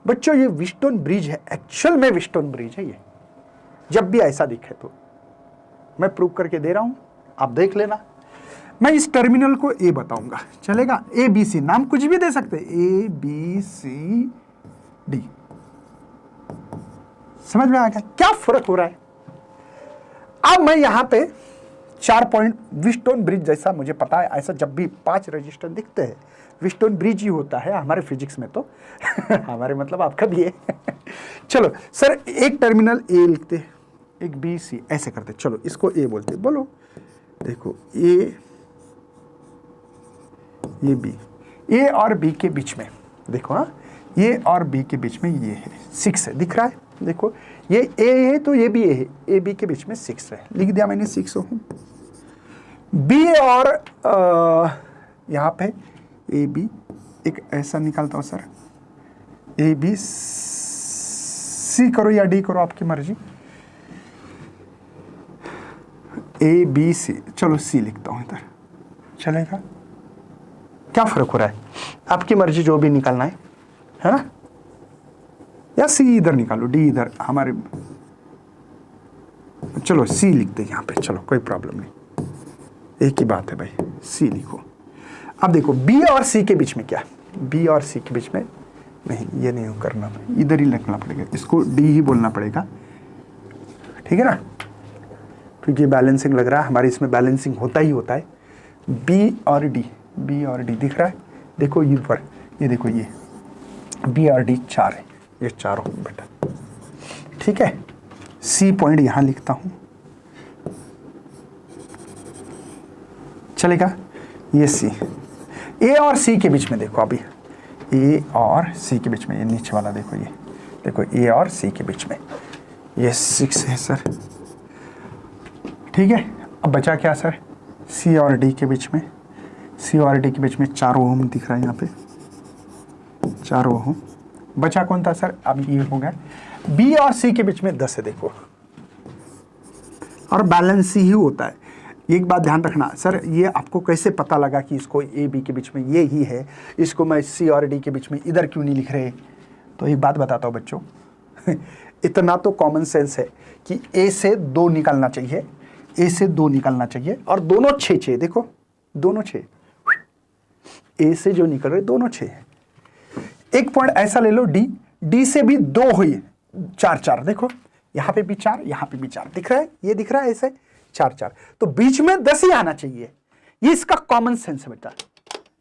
बच्चों ये Wheatstone bridge है, एक्चुअल में व्हीटस्टोन ब्रिज है ये। जब भी ऐसा दिखे तो मैं प्रूव करके दे रहा हूं, आप देख लेना। मैं इस टर्मिनल को ए बताऊंगा, चलेगा? ए बी सी, नाम कुछ भी दे सकते, ए बी सी डी। समझ में आ गया क्या फर्क हो रहा है? अब मैं यहां पे 4 पॉइंट व्हीटस्टोन ब्रिज जैसा मुझे पता है, ऐसा जब भी 5 रजिस्टर दिखते हैं व्हीटस्टोन ब्रिज ही होता है हमारे फिजिक्स में तो हमारे मतलब आपका भी है चलो सर, एक टर्मिनल ए लिखते, एक बी सी, ऐसे करते, चलो इसको ए बोलते, बोलो। देखो ए, ये बी, ए और बी के बीच में देखो, हाँ ए और बी के बीच में ये है 6 है, दिख रहा है? देखो ये ए है तो ये भी ए है, ए बी के बीच में 6 है, लिख दिया मैंने 6 ओम। बी और यहाँ पे ए बी, एक ऐसा निकालता हूँ सर, ए बी सी करो या डी करो, आपकी मर्जी। ए बी सी, चलो सी लिखता हूँ इधर, चलेगा? क्या फर्क हो रहा है? आपकी मर्जी, जो भी निकालना है ना? या सी इधर निकालो, डी इधर, हमारे, चलो सी लिखते हैं यहाँ पे, चलो कोई प्रॉब्लम नहीं, एक ही बात है भाई, सी लिखो। अब देखो बी और सी के बीच में क्या, बी और सी के बीच में नहीं, ये नहीं करना, इधर ही लिखना पड़ेगा, इसको डी ही बोलना पड़ेगा, ठीक है ना? क्योंकि बैलेंसिंग लग रहा है, हमारे इसमें बैलेंसिंग होता ही होता है। बी और डी, बी और डी दिख रहा है? देखो ये पर, ये देखो ये बी और डी 4 है, ये 4 हो बेटा, ठीक है? सी पॉइंट यहां लिखता हूं, चलेगा? ये सी, ए और सी के बीच में देखो, अभी ए और सी के बीच में, ये नीचे वाला देखो, ये देखो ए और सी के बीच में ये 6 है सर, ठीक है? अब बचा क्या सर? सी और डी के बीच में, सी और डी के बीच में 4 ओम दिख रहा है यहाँ पे, 4 ओम। बचा कौन था सर? अब ये हो गया। बी और सी के बीच में 10 है, देखो, और बैलेंस ही होता है। एक बात ध्यान रखना सर, ये आपको कैसे पता लगा कि इसको ए बी के बीच में ये ही है, इसको मैं सी और डी के बीच में इधर क्यों नहीं लिख रहे? तो एक बात बताता हूँ बच्चों इतना तो कॉमन सेंस है कि ए से 2 निकलना चाहिए, ए से 2 निकलना चाहिए, और दोनों 6, देखो दोनों 6, ए से जो निकल रहे दोनों 6 है। एक पॉइंट ऐसा ले लो डी, डी से भी 2 हुई, 4, देखो यहाँ पे भी 4, यहाँ पे भी 4 दिख रहा है, ये दिख रहा है ऐसे 4, तो बीच में 10 ही आना चाहिए। ये इसका कॉमन सेंस है बेटा,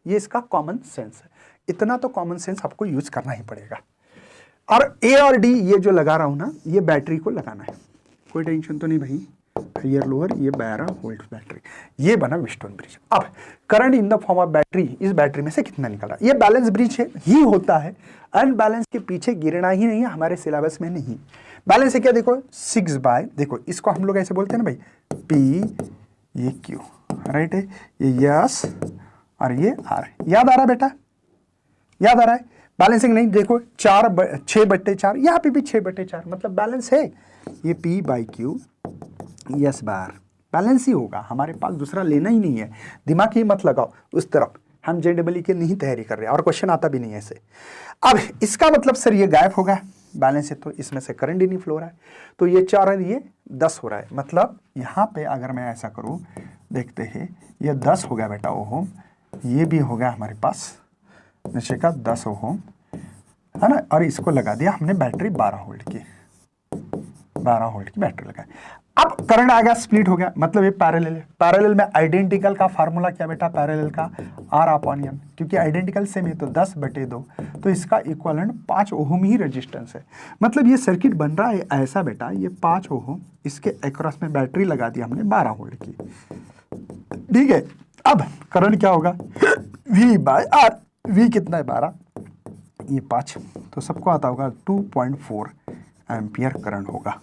ये इसका कॉमन सेंस है, इतना तो कॉमन सेंस आपको यूज करना ही पड़ेगा। और ए और डी ये जो लगा रहा हूं ना, ये बैटरी को लगाना है, कोई टेंशन तो नहीं भाई, हायर लोअर, ये 12 वोल्ट बैटरी, ये बना व्हीटस्टोन ब्रिज। अब current in the form of battery, इस बैटरी में से कितना निकला? ये बैलेंस ब्रिज है ही होता है, अनबैलेंस के पीछे गिरना ही नहीं है, हमारे सिलेबस में नहीं। बैलेंस है क्या? देखो 6 बाय, देखो इसको हम लोग ऐसे बोलते हैं ना भाई, पी, ये क्यू, राइट है, ये यस और ये आर। याद आ रहा है बेटा? याद आ रहा है? बैलेंसिंग नहीं, देखो 6/4, यहाँ पे भी 6/4, मतलब बैलेंस है। ये P by Q, yes bar, balance ही होगा, हमारे पास दूसरा लेना ही नहीं है, दिमाग ही मत लगाओ उस तरफ, हम जेडबल की नहीं तैयारी कर रहे हैं और क्वेश्चन आता भी नहीं ऐसे। अब इसका मतलब सर ये गायब होगा, बैलेंस है तो इसमें से करंट ही नहीं फ्लो हो रहा है, तो ये 4 है, ये 10 हो रहा है। मतलब यहाँ पे अगर मैं ऐसा करूँ, देखते हैं, ये 10 हो गया बेटा ओम, ये भी हो गया हमारे पास नीचे का 10 ओम, है ना, और इसको लगा दिया हमने बैटरी 12 वोल्ट की, 12 वोल्ट की बैटरी लगाई। अब करंट आ गया, स्प्लिट हो गया, मतलब ये पैरेलल है। पैरेलल में आइडेंटिकल का फार्मूला क्या बेटा? पैरेलल का R/M, क्योंकि आइडेंटिकल सेम है तो 10/2, तो इसका इक्विवेलेंट 5 ओम ही रेजिस्टेंस है। मतलब ये सर्किट बन रहा है ऐसा बेटा, ये 5 ओम, इसके अक्रॉस में बैटरी लगा दी हमने 12 वोल्ट की, ठीक है? अब करंट क्या होगा? V/R, V कितना है? 12, ये 5, तो सबको आता होगा 2.4 एम्पियर करंट होगा।